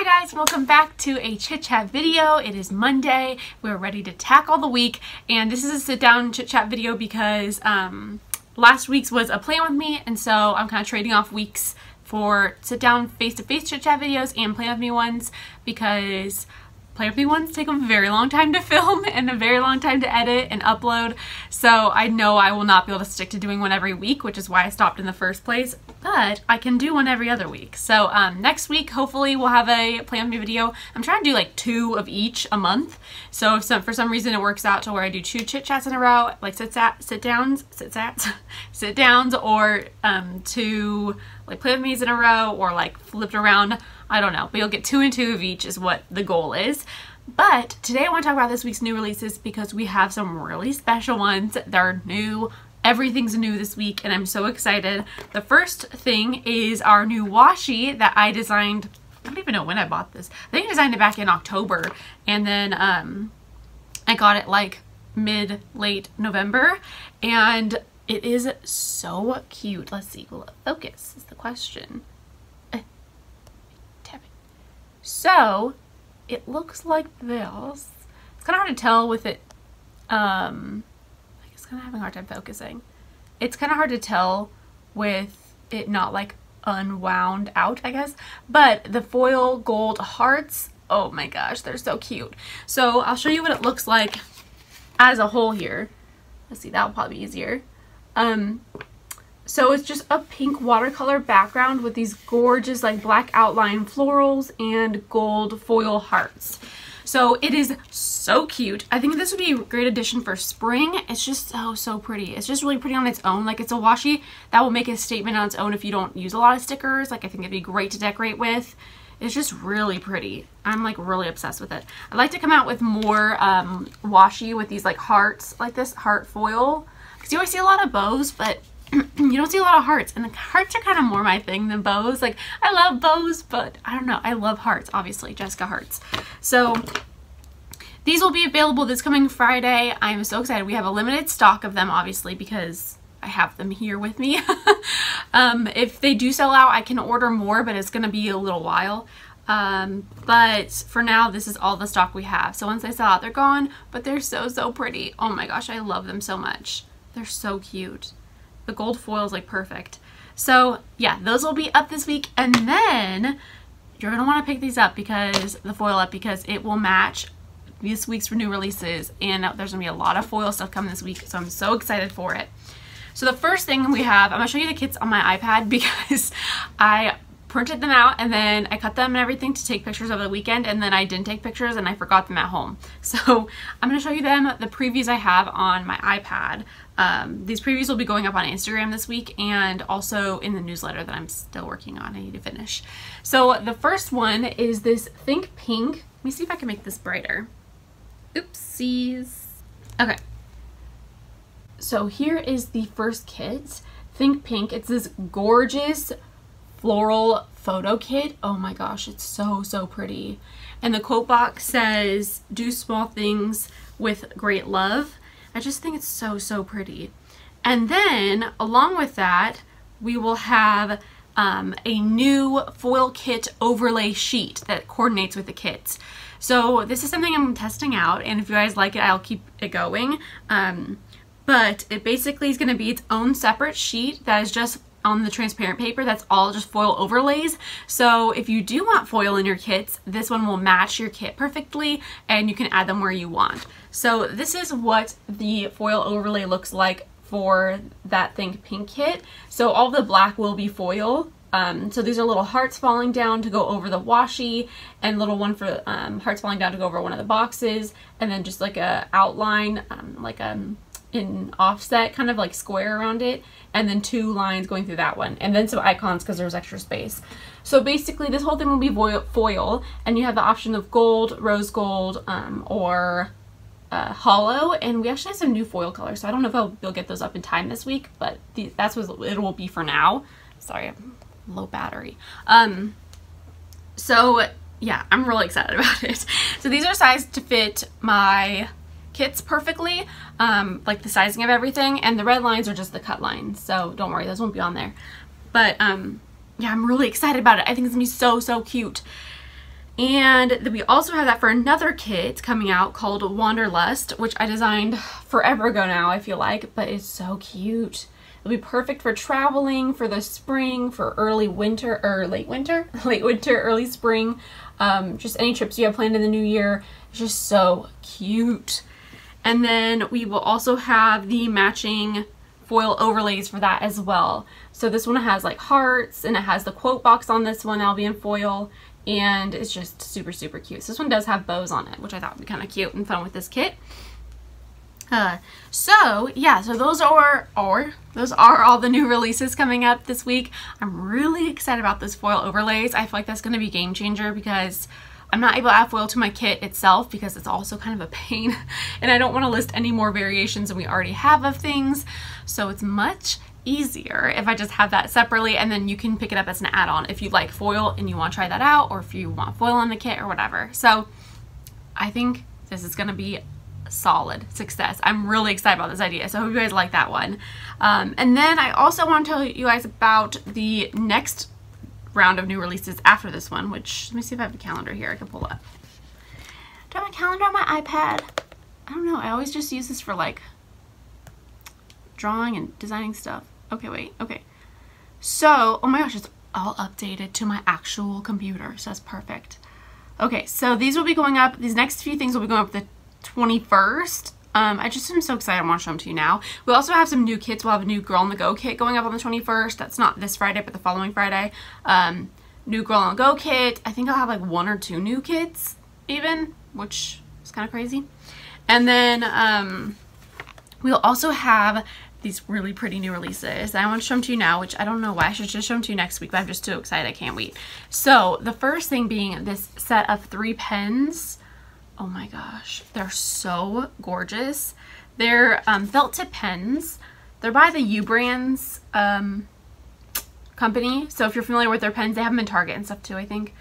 guys, welcome back to a chit chat video. It is Monday. We're ready to tackle the week, and this is a sit down chit chat video because last week's was a plan with me, and so I'm kind of trading off weeks for sit down face-to-face chit chat videos and plan with me ones, because plan with me ones take a very long time to film and a very long time to edit and upload. So I know I will not be able to stick to doing one every week, which is why I stopped in the first place, but I can do one every other week. So next week, hopefully we'll have a plan with me video. I'm trying to do like 2 of each a month. So if for some reason it works out to where I do 2 chit chats in a row, like sit downs, or 2 like plan with me's in a row, or like flipped around, I don't know, but you'll get 2 and 2 of each is what the goal is. But today I want to talk about this week's new releases because we have some really special ones that are new. Everything's new this week and I'm so excited. The first thing is our new washi that I designed. I don't even know when I bought this. I think I designed it back in October, and then I got it like late November, and it is so cute. Let's see, will it focus is the question. Tapping. So it looks like this. It's kind of hard to tell with it. I guess kind of having a hard time focusing. It's kind of hard to tell with it not like unwound out, I guess. But the foil gold hearts, oh my gosh, they're so cute. So I'll show you what it looks like as a whole here. Let's see, that'll probably be easier. So it's just a pink watercolor background with these gorgeous like black outline florals and gold foil hearts. So it is so cute. I think this would be a great addition for spring. It's just so pretty. It's just really pretty on its own. Like, it's a washi that will make a statement on its own if you don't use a lot of stickers. Like, I think it'd be great to decorate with. It's just really pretty. I'm like really obsessed with it. I'd like to come out with more washi with these like hearts, like this heart foil. Because you always see a lot of bows, but you don't see a lot of hearts, and the hearts are kind of more my thing than bows. Like, I love bows, but I don't know, I love hearts, obviously, Jessica hearts. So these will be available this coming Friday. I'm so excited. We have a limited stock of them, obviously, because I have them here with me. If they do sell out, I can order more, but it's gonna be a little while. But for now, this is all the stock we have. So once they sell out, they're gone, but they're so pretty. Oh my gosh, I love them so much. They're so cute. The gold foil is like perfect. So yeah, those will be up this week, and then you're gonna want to pick these up, because the foil up, because it will match this week's new releases, and there's gonna be a lot of foil stuff coming this week, so I'm so excited for it. So the first thing we have, I'm gonna show you the kits on my iPad because I printed them out and then I cut them and everything to take pictures over the weekend, and then I didn't take pictures and I forgot them at home. So I'm going to show you the previews I have on my iPad. These previews will be going up on Instagram this week, and also in the newsletter that I'm still working on. I need to finish. So the first one is this Think Pink. Let me see if I can make this brighter. Oopsies. Okay. So here is the first kit, Think Pink. It's this gorgeous floral photo kit. Oh my gosh, it's so pretty. And the quote box says, "Do small things with great love." I just think it's so pretty. And then along with that, we will have a new foil kit overlay sheet that coordinates with the kits. So this is something I'm testing out, and if you guys like it, I'll keep it going. But it basically is going to be its own separate sheet that is just on the transparent paper. That's all just foil overlays. So if you do want foil in your kits, this one will match your kit perfectly, and you can add them where you want. So this is what the foil overlay looks like for that Think Pink kit. So all the black will be foil. So these are little hearts falling down to go over the washi, and little one for hearts falling down to go over one of the boxes, and then just like a outline, in offset, kind of like square around it, and then 2 lines going through that one, and then some icons because there's extra space. So basically this whole thing will be foil, and you have the option of gold, rose gold, or hollow, and we actually have some new foil colors, so I don't know if I'll be able to get those up in time this week, but that's what it will be for now. Sorry, I'm low battery. So yeah, I'm really excited about it. So these are sized to fit my kits perfectly, like the sizing of everything, and the red lines are just the cut lines, so don't worry, those won't be on there. But yeah, I'm really excited about it. I think it's gonna be so cute. And then we also have that for another kit coming out called Wanderlust, which I designed forever ago now, I feel like, but it's so cute. It'll be perfect for traveling, for the spring, for early winter, or late winter, early spring, just any trips you have planned in the new year. It's just so cute. And then we will also have the matching foil overlays for that as well. So this one has like hearts, and it has the quote box on this one. That'll be in foil, and it's just super, super cute. So this one does have bows on it, which I thought would be kind of cute and fun with this kit. So yeah, so those are all the new releases coming up this week. I'm really excited about those foil overlays. I feel like that's going to be a game changer because I'm not able to add foil to my kit itself because it's also kind of a pain, and I don't want to list any more variations than we already have of things. So it's much easier if I just have that separately, and then you can pick it up as an add-on if you like foil and you want to try that out, or if you want foil in the kit or whatever. So I think this is going to be solid success. I'm really excited about this idea, so I hope you guys like that one. And then I also want to tell you guys about the next round of new releases after this one, which, let me see if I have a calendar here I can pull up. Do I have a calendar on my iPad? I don't know. I always just use this for like drawing and designing stuff. Okay, wait. Okay. So, oh my gosh, it's all updated to my actual computer, so that's perfect. Okay, so these will be going up, these next few things will be going up the 21st. I just am so excited. I want to show them to you now. We also have some new kits. We'll have a new Girl on the Go kit going up on the 21st. That's not this Friday, but the following Friday. New Girl on the Go kit. I think I'll have like 1 or 2 new kits even, which is kind of crazy. And then we'll also have these really pretty new releases. I want to show them to you now, which I don't know why. I should just show them to you next week, but I'm just too excited. I can't wait. So the first thing being this set of 3 pens. Oh my gosh, they're so gorgeous. They're felt tip pens. They're by the U Brands company. So if you're familiar with their pens, they have them in Target and stuff too, I think.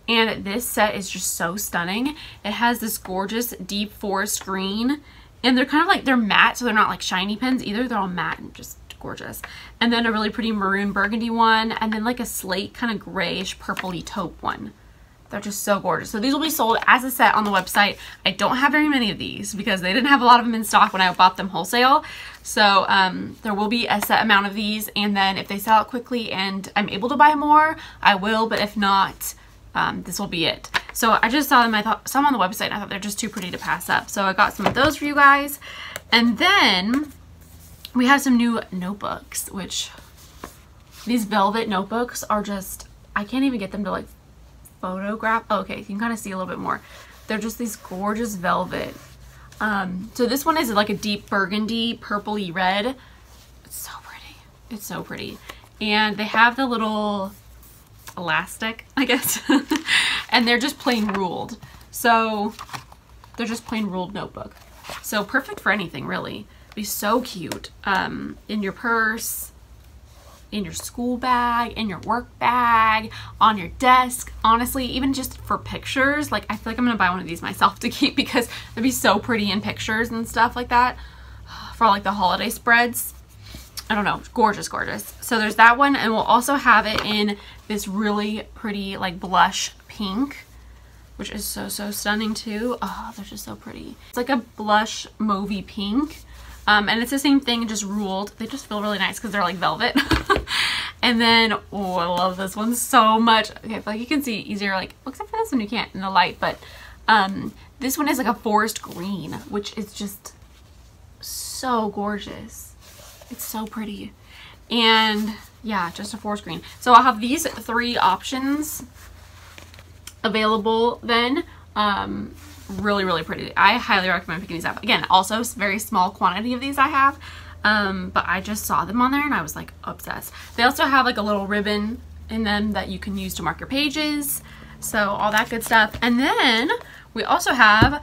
And this set is just so stunning. It has this gorgeous deep forest green, and they're kind of like, they're matte, so they're not like shiny pens either. They're all matte and just gorgeous. And then a really pretty maroon burgundy one, and then like a slate kind of grayish purpley taupe one. They're just so gorgeous. So these will be sold as a set on the website. I don't have very many of these because they didn't have a lot of them in stock when I bought them wholesale. So there will be a set amount of these, and then if they sell out quickly and I'm able to buy more, I will, but if not, this will be it. So I just saw them, I thought some on the website, and I thought they're just too pretty to pass up. So I got some of those for you guys. And then we have some new notebooks, which these velvet notebooks are just, I can't even get them to like photograph. Oh, okay, you can kind of see a little bit more. They're just these gorgeous velvet. So this one is like a deep burgundy, purpley red. It's so pretty. It's so pretty. And they have the little elastic, I guess. And they're just plain ruled. So they're just plain ruled notebook. So perfect for anything, really. Be so cute. In your purse, in your school bag, in your work bag, on your desk. Honestly, even just for pictures, like I feel like I'm gonna buy one of these myself to keep because it'd be so pretty in pictures and stuff like that for like the holiday spreads. I don't know, gorgeous, gorgeous. So there's that one, and we'll also have it in this really pretty like blush pink, which is so, so stunning too. Oh, they're just so pretty. It's like a blush mauvey pink. And it's the same thing, just ruled. They just feel really nice because they're like velvet. And then, oh, I love this one so much. Okay, I feel like you can see easier, like, well, except for this one you can't in the light, but this one is like a forest green, which is just so gorgeous. It's so pretty. And yeah, just a forest green. So I'll have these 3 options available then. Really, really pretty. I highly recommend picking these up. Again, also very small quantity of these I have, but I just saw them on there and I was like obsessed. They also have like a little ribbon in them that you can use to mark your pages, so all that good stuff. And then we also have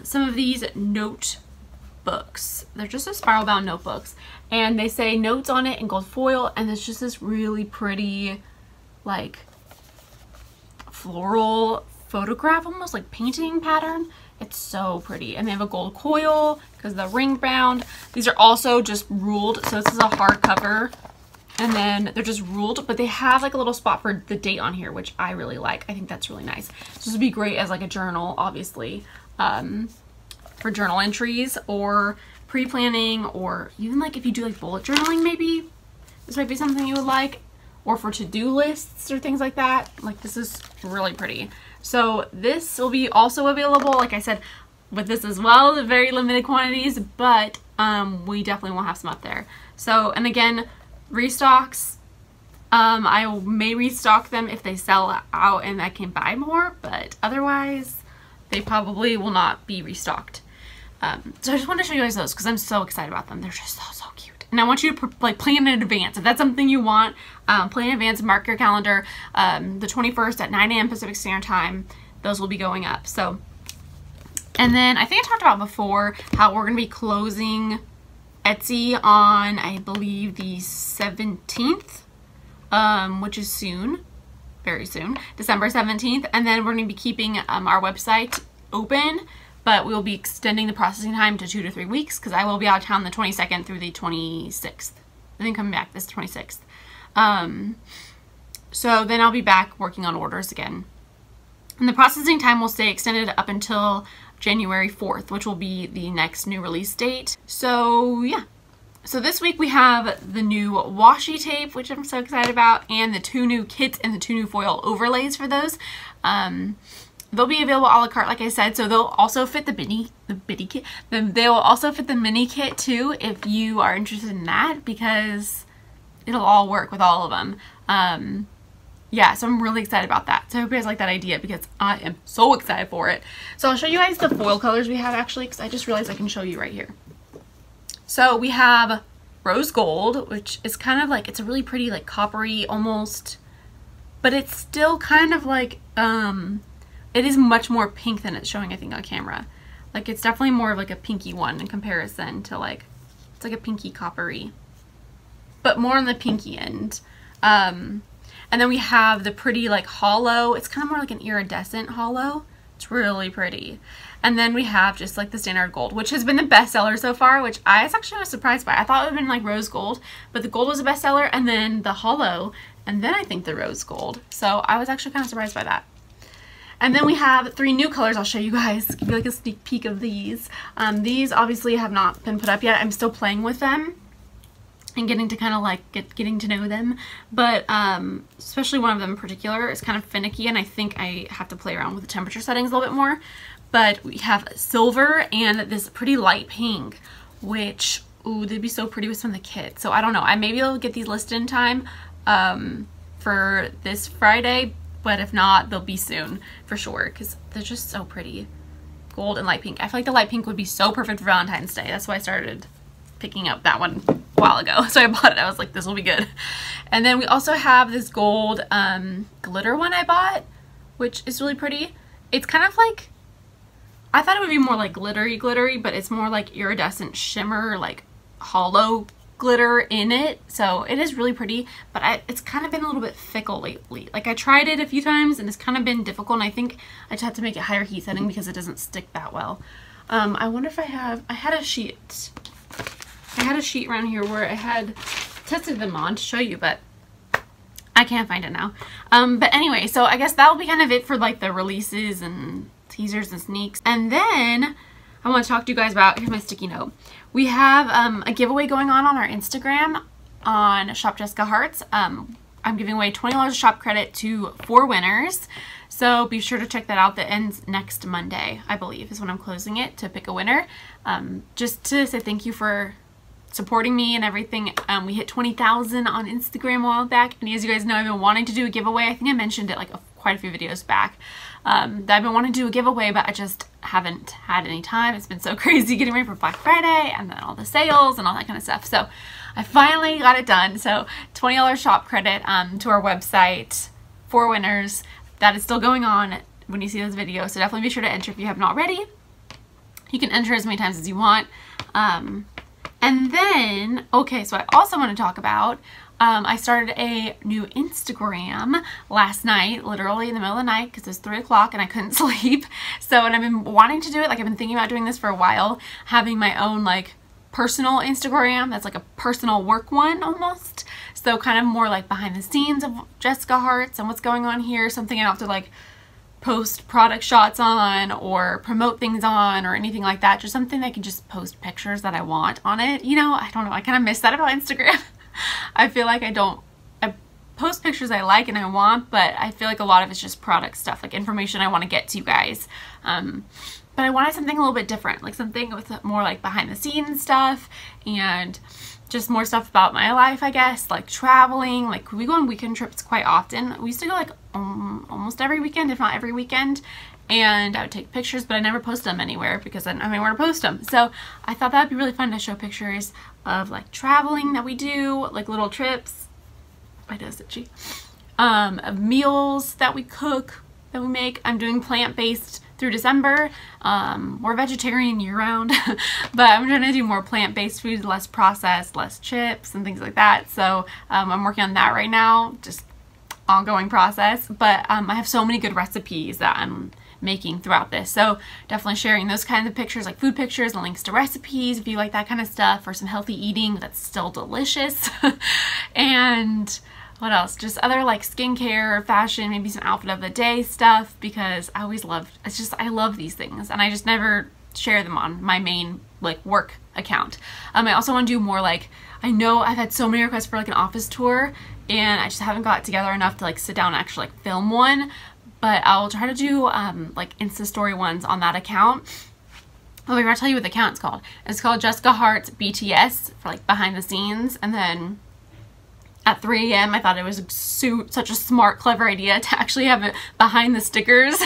some of these notebooks. They're just a spiral bound notebooks, and they say notes on it in gold foil, and it's just this really pretty like floral photograph, almost like painting pattern. It's so pretty. And they have a gold coil because the ring bound. These are also just ruled, so this is a hardcover And then they're just ruled, but they have like a little spot for the date on here, which I really like. I think that's really nice. So this would be great as like a journal, obviously, for journal entries or pre-planning, or even like if you do like bullet journaling, maybe this might be something you would like, or for to-do lists or things like that. Like this is really pretty. So this will be also available, like I said, with this as well, the very limited quantities, but we definitely will have some up there. So, and again, restocks, I may restock them if they sell out and I can buy more, but otherwise they probably will not be restocked. So I just wanted to show you guys those because I'm so excited about them. They're just so cute, and I want you to like plan in advance. If that's something you want, plan in advance, mark your calendar. The 21st at 9 a.m. Pacific Standard Time, those will be going up. So, and then I think I talked about before how we're going to be closing Etsy on, I believe, the 17th, which is soon, very soon, December 17th. And then we're going to be keeping our website open, but we will be extending the processing time to 2 to 3 weeks because I will be out of town the 22nd through the 26th. I think coming back this 26th. So then I'll be back working on orders again. And the processing time will stay extended up until January 4th, which will be the next new release date. So yeah. So this week we have the new washi tape, which I'm so excited about, and the 2 new kits and the 2 new foil overlays for those. They'll be available a la carte, like I said, so they'll also fit the bitty kit. They will also fit the mini kit too, if you are interested in that, because it'll all work with all of them. Yeah, so I'm really excited about that. So I hope you guys like that idea because I am so excited for it. So I'll show you guys the foil colors we have actually, because I just realized I can show you right here. So we have rose gold, which is kind of like, it's a really pretty like coppery almost, but it's still kind of like, it is much more pink than it's showing, I think, on camera. Like it's definitely more of like a pinky one in comparison to like, it's like a pinky coppery, but more on the pinky end. And then we have the pretty like hollow, it's kind of more like an iridescent hollow. It's really pretty. And then we have just like the standard gold, which has been the best seller so far, which I actually was surprised by. I thought it would have been like rose gold, but the gold was the best seller, and then the hollow, and then I think the rose gold. So I was actually kind of surprised by that. And then we have 3 new colors. I'll show you guys, give you like a sneak peek of these. These obviously have not been put up yet. I'm still playing with them and getting to kind of like getting to know them, but especially one of them in particular is kind of finicky, and I think I have to play around with the temperature settings a little bit more. But we have silver and this pretty light pink, which, ooh, they'd be so pretty with some of the kits. So I don't know, maybe I'll get these listed in time for this Friday, but if not, they'll be soon for sure because they're just so pretty. Gold and light pink. I feel like the light pink would be so perfect for Valentine's Day. That's why I started picking up that one a while ago. So I bought it. I was like, this will be good. And then we also have this gold glitter one I bought, which is really pretty. It's kind of like, I thought it would be more like glittery, but it's more like iridescent shimmer, like hollow glitter in it. So it is really pretty, but it's kind of been a little bit fickle lately. Like I tried it a few times and it's kind of been difficult, and I think I just have to make it higher heat setting because it doesn't stick that well. I wonder if I had a sheet. I had a sheet around here where I had tested them on to show you, but I can't find it now. But anyway, so I guess that'll be kind of it for like the releases and teasers and sneaks. And then I want to talk to you guys about, here's my sticky note. We have a giveaway going on our Instagram on Shop Jessica Hearts. I'm giving away $20 shop credit to 4 winners. So be sure to check that out. That ends next Monday, I believe, is when I'm closing it to pick a winner. Just to say thank you for supporting me and everything. We hit 20,000 on Instagram a while back, and as you guys know, I've been wanting to do a giveaway. I think I mentioned it like quite a few videos back, that I've been wanting to do a giveaway, but I just haven't had any time. It's been so crazy getting ready for Black Friday and then all the sales and all that kind of stuff. So I finally got it done. So $20 shop credit to our website, 4 winners. That is still going on when you see this video, so definitely be sure to enter if you haven't already. You can enter as many times as you want. And then, okay, so I also want to talk about, I started a new Instagram last night, literally in the middle of the night, because it was 3 o'clock and I couldn't sleep. So, and I've been wanting to do it, like I've been thinking about doing this for a while, having my own like personal Instagram. That's like a personal work one almost. So kind of more like behind the scenes of Jessica Hearts and what's going on here. Something I don't have to like post product shots on or promote things on or anything like that. Just something I can just post pictures that I want on it. You know, I don't know. I kind of miss that about Instagram. I feel like I post pictures I like and I want, but I feel like a lot of it's just product stuff, like information I want to get to you guys. But I wanted something a little bit different, like something with more like behind the scenes stuff and just more stuff about my life, I guess, like traveling. Like we go on weekend trips quite often. We used to go like almost every weekend, if not every weekend, and I would take pictures, but I never post them anywhere because I didn't have anywhere to post them. So I thought that'd be really fun to show pictures of like traveling that we do, like little trips. I does it, of meals that we cook, that we make. I'm doing plant-based through December. We're vegetarian year-round, but I'm trying to do more plant-based food, less processed, less chips and things like that. So I'm working on that right now, just ongoing process. But I have so many good recipes that I'm making throughout this, so definitely sharing those kinds of pictures, like food pictures and links to recipes if you like that kind of stuff, or some healthy eating that's still delicious. And what else? Just other like skincare, fashion, maybe some outfit of the day stuff, because I always loved, I love these things and I just never share them on my main like work account. I also want to do more like, I know I've had so many requests for like an office tour and I just haven't got together enough to like sit down and actually like film one, but I'll try to do like Insta story ones on that account. Oh, I gotta tell you what the account's called. It's called Jessica Hearts BTS for like behind the scenes. And then at 3 a.m. I thought it was such a smart, clever idea to actually have it behind the stickers.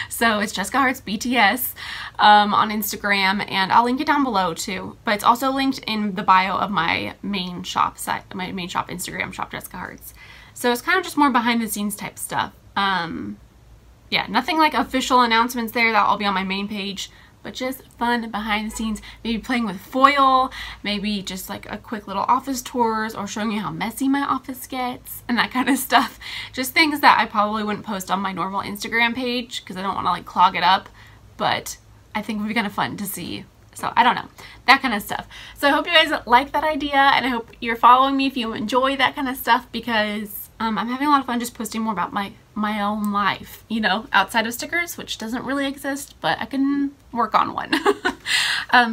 So it's Jessica Hearts BTS on Instagram, and I'll link it down below too. But it's also linked in the bio of my main shop site, my main shop Instagram shop, Jessica Hearts. So it's kind of just more behind the scenes type stuff. Yeah, nothing like official announcements there. That'll all be on my main page, but just fun behind the scenes, maybe playing with foil, maybe just like a quick little office tours, or showing you how messy my office gets and that kind of stuff. Just things that I probably wouldn't post on my normal Instagram page because I don't want to like clog it up, but I think would be kind of fun to see. So I don't know, that kind of stuff. So I hope you guys like that idea, and I hope you're following me if you enjoy that kind of stuff, because I'm having a lot of fun just posting more about my own life, you know, outside of stickers, which doesn't really exist, but I can work on one.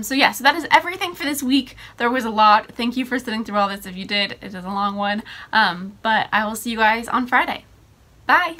So yeah, so that is everything for this week. There was a lot. Thank you for sitting through all this if you did. It is a long one. But I will see you guys on Friday. Bye!